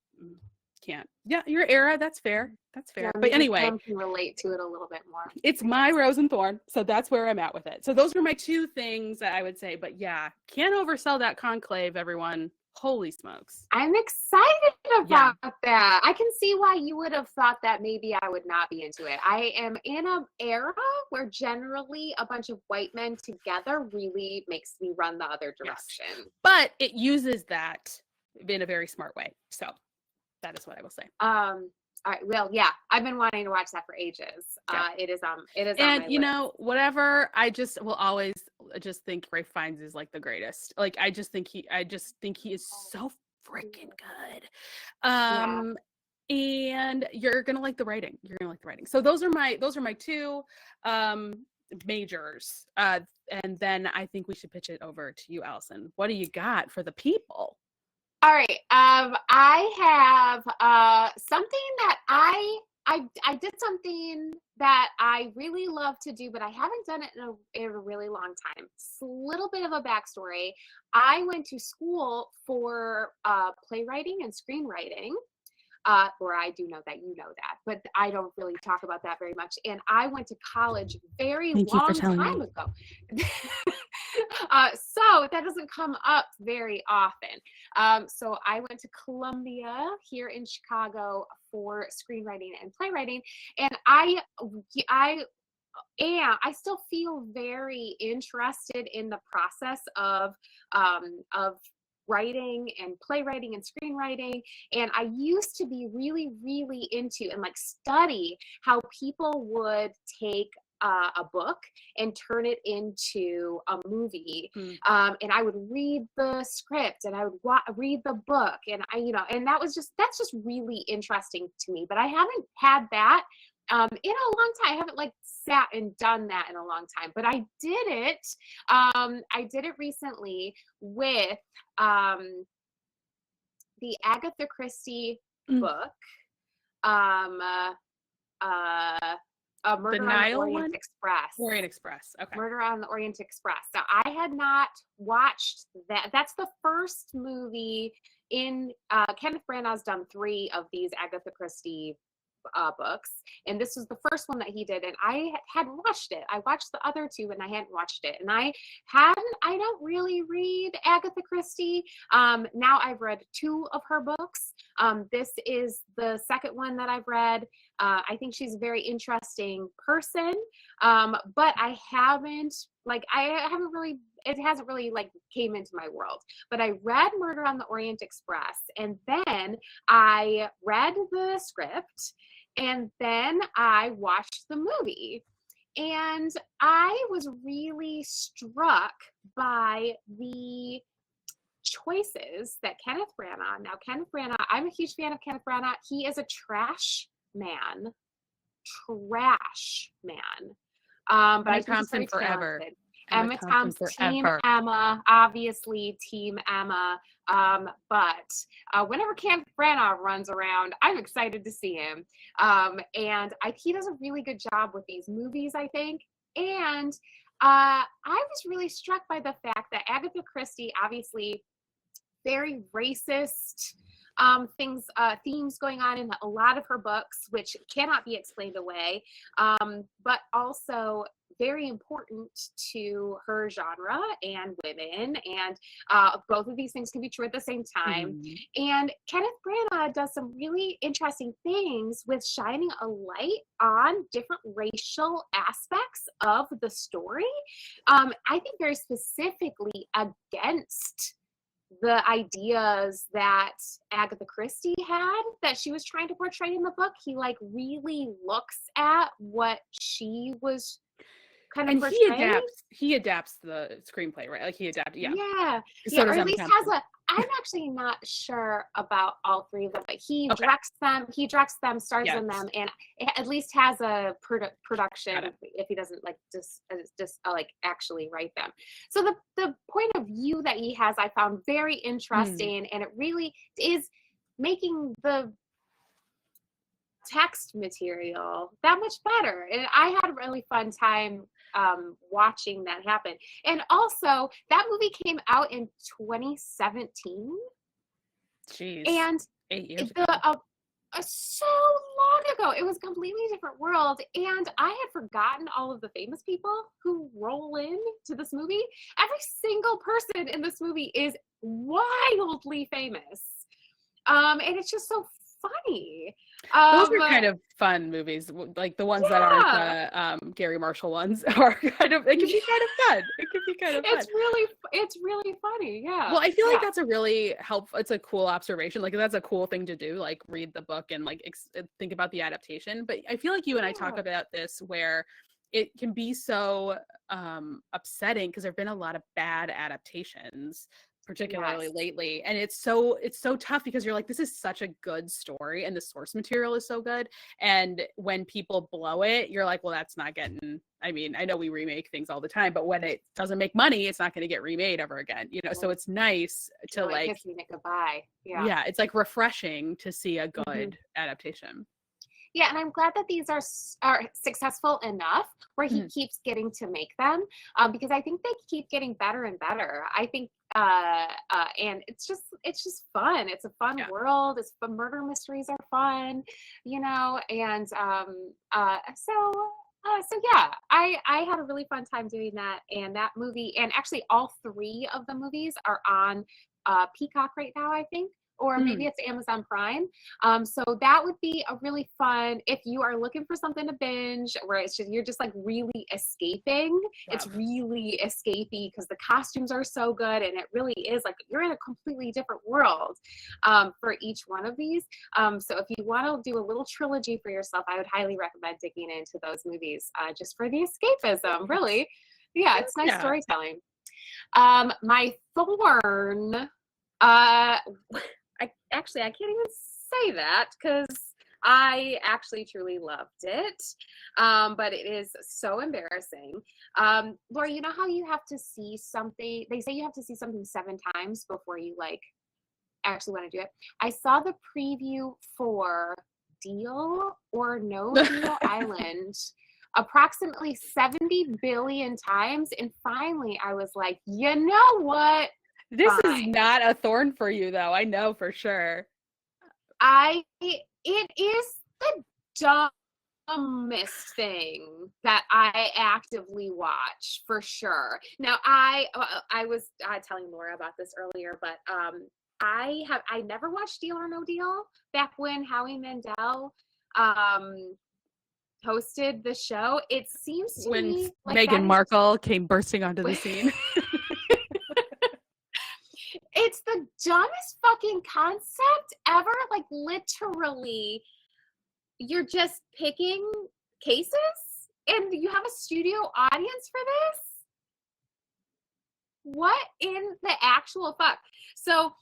Can't. Yeah, your era, that's fair. Yeah, but anyway, I can relate to it a little bit more. It's my rose and thorn, so that's where I'm at with it. So those are my 2 things that I would say. But yeah, can't oversell that Conclave, everyone. Holy smokes. I'm excited about that. I can see why you would have thought that maybe I would not be into it. I am in an era where generally a bunch of white men together really makes me run the other direction. Yes. But it uses that in a very smart way. So that is what I will say. All right. Well, yeah, I've been wanting to watch that for ages. Yeah. It is on and my you list. know, whatever. I just will always just think Ralph Fiennes is like the greatest. Like I just think he is so freaking good. And you're gonna like the writing. So those are my 2 majors. And then I think we should pitch it over to you, Allyson. What do you got for the people? All right. I have something that I did something that I really love to do, but I haven't done it in a really long time. It's a little bit of a backstory. I went to school for playwriting and screenwriting. Or I do know that you know that, but I don't really talk about that very much. And I went to college very long time ago. So that doesn't come up very often. So I went to Columbia here in Chicago for screenwriting and playwriting, and I still feel very interested in the process of writing and playwriting and screenwriting. And I used to be really, really into and like study how people would take a book and turn it into a movie. And I would read the script and I would read the book, and and that's just really interesting to me. But I haven't had that in a long time. I haven't like sat and done that in a long time, but I did it. I did it recently with the Agatha Christie book, Murder on the Orient Express. Orient Express. Okay. Murder on the Orient Express. Now, I had not watched that. That's the first movie in Kenneth Branagh's done 3 of these Agatha Christie books, and this was the first one that he did, and I hadn't watched it. I watched the other 2 and I hadn't watched it, and I don't really read Agatha Christie. Now I've read 2 of her books. This is the second one that I've read. I think she's a very interesting person, but it hasn't really like came into my world. But I read Murder on the Orient Express, and then I read the script, and then I watched the movie. And I was really struck by the choices that Kenneth Branagh, I'm a huge fan of Kenneth Branagh. He is a trash man. But I think he's very forever. talented. Emma Thompson, Team Emma, obviously Team Emma. But whenever Kenneth Branagh runs around, I'm excited to see him. And he does a really good job with these movies, I think. And I was really struck by the fact that Agatha Christie, obviously, very racist themes going on in a lot of her books, which cannot be explained away, but also very important to her genre and women, and both of these things can be true at the same time. And Kenneth Branagh does some really interesting things with shining a light on different racial aspects of the story. I think very specifically against the ideas that Agatha Christie had that she was trying to portray in the book. He like really looks at what she was kind of portraying. He adapts the screenplay, right? Like he adapted, yeah, so or at least has a. I'm actually not sure about all 3 of them, but he directs them, stars in them, and it at least has a production if he doesn't like just like actually write them. So the point of view that he has, I found very interesting, and it really is making the text material that much better. And I had a really fun time watching that happen. And also, that movie came out in 2017. Jeez. And 8 years ago. So long ago. It was a completely different world. And I had forgotten all of the famous people who roll into this movie. Every single person in this movie is wildly famous. And it's just so funny. Those are kind of fun movies, like the ones that aren't the Gary Marshall ones are kind of, it can be kind of fun. It can be kind of fun. It's really funny. Yeah. Well, I feel like that's a really helpful, it's a cool observation. Like that's a cool thing to do, like read the book and like think about the adaptation. But I feel like you and I talk about this where it can be so upsetting because there've been a lot of bad adaptations, particularly lately, and it's so tough because you're like, this is such a good story and the source material is so good, and when people blow it, you're like, well, that's not getting, I mean, I know we remake things all the time, but when it doesn't make money, it's not going to get remade ever again, you know. So it's nice to like kissing it goodbye. Yeah, it's like refreshing to see a good adaptation. Yeah, and I'm glad that these are successful enough where he keeps getting to make them, because I think they keep getting better and better. I think, and it's just fun. It's a fun world. It's fun. Murder mysteries are fun, you know, and so So yeah, I had a really fun time doing that, and that movie, and actually all three of the movies are on Peacock right now, I think, or maybe it's Amazon Prime. So that would be a really fun if you are looking for something to binge, where it's just you're just like really escaping. It's really escapey because the costumes are so good, and it really is like you're in a completely different world for each one of these. So if you want to do a little trilogy for yourself, I would highly recommend digging into those movies just for the escapism, really. Yeah, it's nice storytelling. My thorn, I can't even say that because I actually truly loved it. But it is so embarrassing. Laura, you know how you have to see something, they say you have to see something 7 times before you like actually want to do it. I saw the preview for Deal or No Deal Island approximately 70 billion times, and finally I was like, you know what? This is not a thorn for you, though. I know for sure. It is the dumbest thing that I actively watch for sure. Now I was telling Laura about this earlier, but I never watched Deal or No Deal back when Howie Mandel hosted the show. It seems to me like Meghan Markle came bursting onto the scene. It's the dumbest fucking concept ever. Like literally, you're just picking cases and you have a studio audience for this? What in the actual fuck? So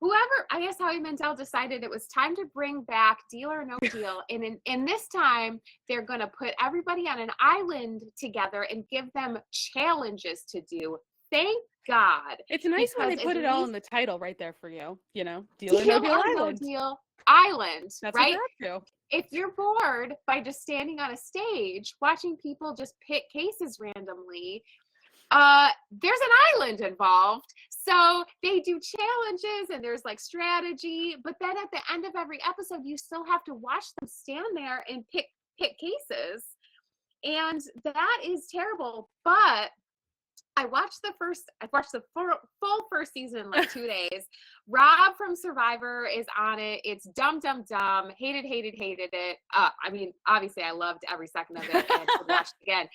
whoever, I guess Howie Mandel decided it was time to bring back Deal or No Deal. And in this time, they're going to put everybody on an island together and give them challenges to do. Thank God. It's nice when they put it all in the title right there for you. You know, Deal or No Deal Island. No Deal Island. That's right? What they're up to. If you're bored by just standing on a stage watching people just pick cases randomly, there's an island involved. So they do challenges and there's like strategy, but then at the end of every episode, you still have to watch them stand there and pick cases. And that is terrible. But I watched the full first season in like 2 days. Rob from Survivor is on it. It's dumb. Hated it. I mean, obviously I loved every second of it and watched it again.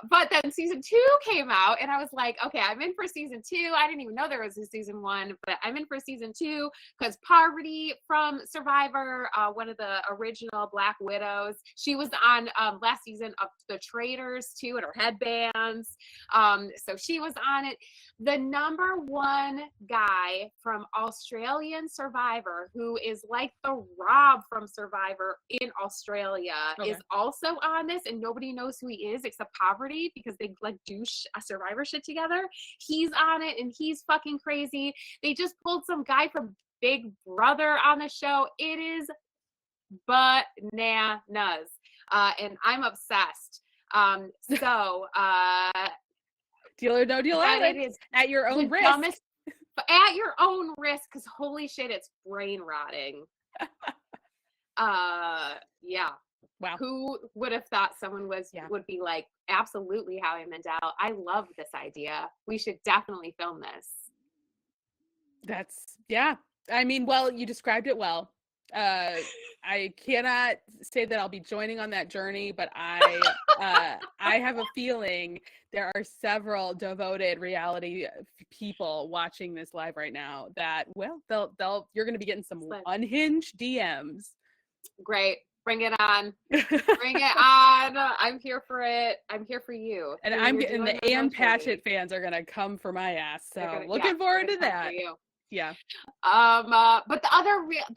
But then season 2 came out and I was like, okay, I'm in for season 2. I didn't even know there was a season 1, but I'm in for season 2 because Parvati from Survivor, one of the original Black Widows, she was on last season of The Traitors too, and her headbands. So she was on it. The number 1 guy from Australian Survivor, who is like the Rob from Survivor in Australia, is also on this, and nobody knows who he is except Poverty because they like do a Survivor shit together. He's on it, and he's fucking crazy. They just pulled some guy from Big Brother on the show. It is bananas, and I'm obsessed. Deal or No Deal Island. It is at your own risk. At your own risk, because holy shit, it's brain rotting. Yeah. Wow. Who would have thought someone would be like, absolutely, Howie Mandel. I love this idea. We should definitely film this. I mean, well, you described it well. I cannot say that I'll be joining on that journey, but I have a feeling there are several devoted reality people watching this live right now that, well, you're going to be getting some unhinged DMs. Great. Bring it on. Bring it on. I'm here for it. I'm here for you. And I'm getting the Ann Patchett fans are going to come for my ass. So looking forward to that. Yeah. But the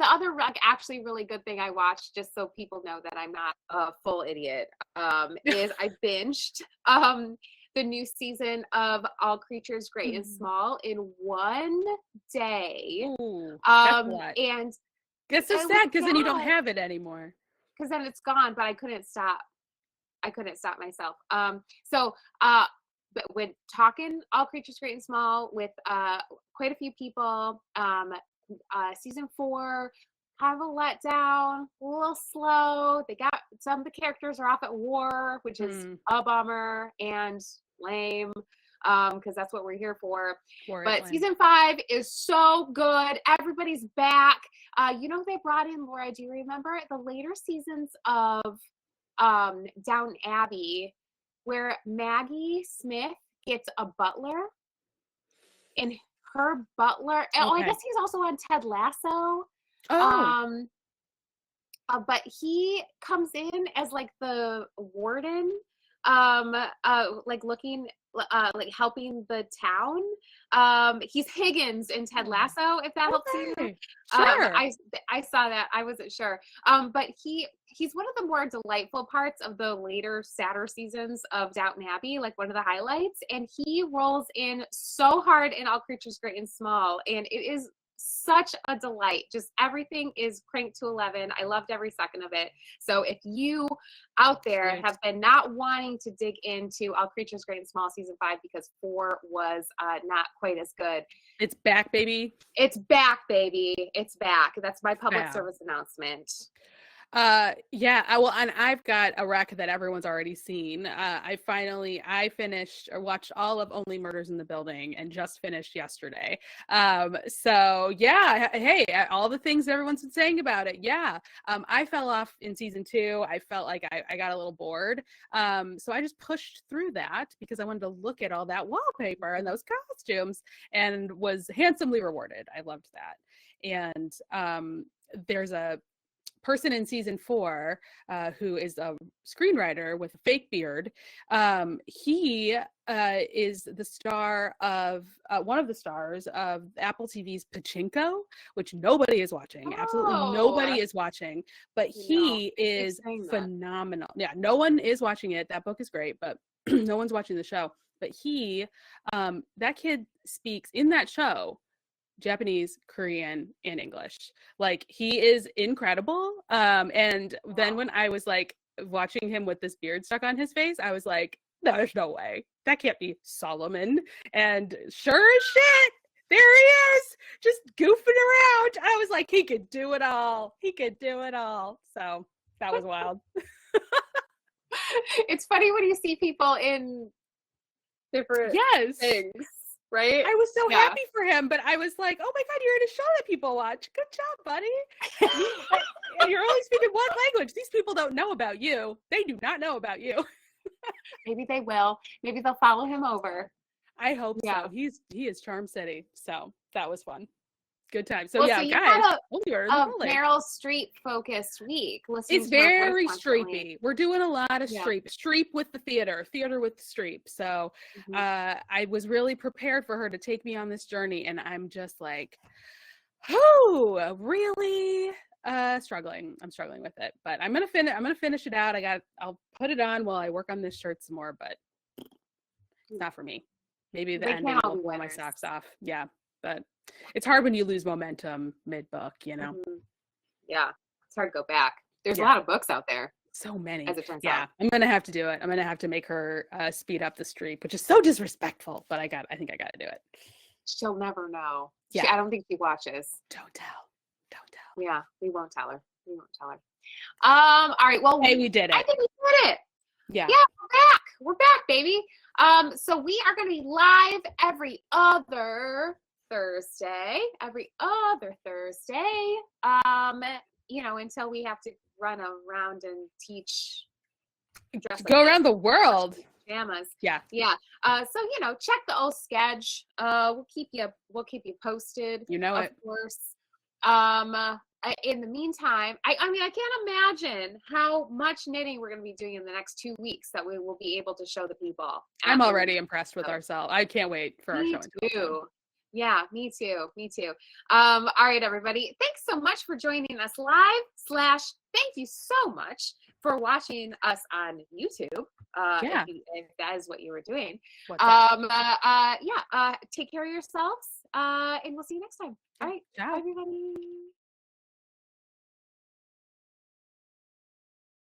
other actually really good thing I watched, just so people know that I'm not a full idiot, is I binged the new season of All Creatures Great and Small in 1 day. Ooh, and it's so sad because then you don't have it anymore. Because then it's gone, but I couldn't stop myself. But when talking All Creatures Great and Small with quite a few people, season 4 kind of a letdown, a little slow. They got some of the characters are off at war, which is a bummer and lame, because that's what we're here for. But season 5 is so good. Everybody's back. You know, they brought in, Laura, do you remember the later seasons of Downton Abbey where Maggie Smith gets a butler, and her butler, I guess he's also on Ted Lasso. But he comes in as like the warden, like looking, like helping the town. He's Higgins in Ted Lasso, if that helps you. Sure. I saw that. I wasn't sure. But he's one of the more delightful parts of the later, sadder seasons of Downton Abbey, like one of the highlights. And he rolls in so hard in All Creatures Great and Small, and it is such a delight. Just everything is cranked to 11. I loved every second of it. So if you out there have been not wanting to dig into All Creatures Great and Small season 5 because 4 was not quite as good, it's back, baby. It's back, baby. It's back. That's my public service announcement. Well, and I've got a rec that everyone's already seen. I finished or watched all of Only Murders in the Building and just finished yesterday. So yeah, hey, all the things everyone's been saying about it. Yeah. I fell off in season 2. I felt like I got a little bored. So I just pushed through that because I wanted to look at all that wallpaper and those costumes and was handsomely rewarded. I loved that. And, there's a person in season 4 who is a screenwriter with a fake beard. He is the star of one of the stars of Apple TV's Pachinko, which nobody is watching. Absolutely nobody is watching, but he is phenomenal. Yeah, no one is watching it. That book is great, but no one's watching the show. But he, that kid speaks in that show Japanese, Korean, and English. Like, he is incredible. And then when I was like watching him with this beard stuck on his face, I was like, no, there's no way. That can't be Solomon. And sure as shit, there he is, just goofing around. I was like, he could do it all. He could do it all. So that was wild. It's funny when you see people in different things. Right? I was so happy for him, but I was like, oh my God, you're in a show that people watch. Good job, buddy. And you're only speaking one language. These people don't know about you. They do not know about you. Maybe they will. Maybe they'll follow him over. I hope so. He is Charm City. So that was fun. Good time. So so guys, a Meryl Streep focused week. It's very Streepy. We're doing a lot of Streep with the theater with Streep. So I was really prepared for her to take me on this journey, and I'm just like, really struggling. I'm struggling with it, but I'm gonna finish it out. I'll put it on while I work on this shirt some more, but it's not for me. Maybe the ending will blow my socks off. Yeah, but it's hard when you lose momentum mid-book, you know? Yeah, it's hard to go back. There's a lot of books out there. So many. As it turns out. I'm going to have to do it. I'm going to have to make her speed up the streak, which is so disrespectful, but I think I got to do it. She'll never know. Yeah. I don't think she watches. Don't tell. Yeah, we won't tell her. All right, well. Hey, we did it. I think we did it. Yeah. Yeah, we're back, baby. So we are going to be live every other Thursday, until we have to run around and teach. Go around the world. Pajamas. Yeah. So, check the old sketch. We'll keep you posted. You know of it. Of course. In the meantime, I can't imagine how much knitting we're going to be doing in the next 2 weeks that we will be able to show the people. I'm already impressed with ourselves. I can't wait for our show. Me too. Yeah, me too. All right, everybody. Thanks so much for joining us live / thank you so much for watching us on YouTube. If that is what you were doing. Take care of yourselves. And we'll see you next time. All right. Bye, everybody.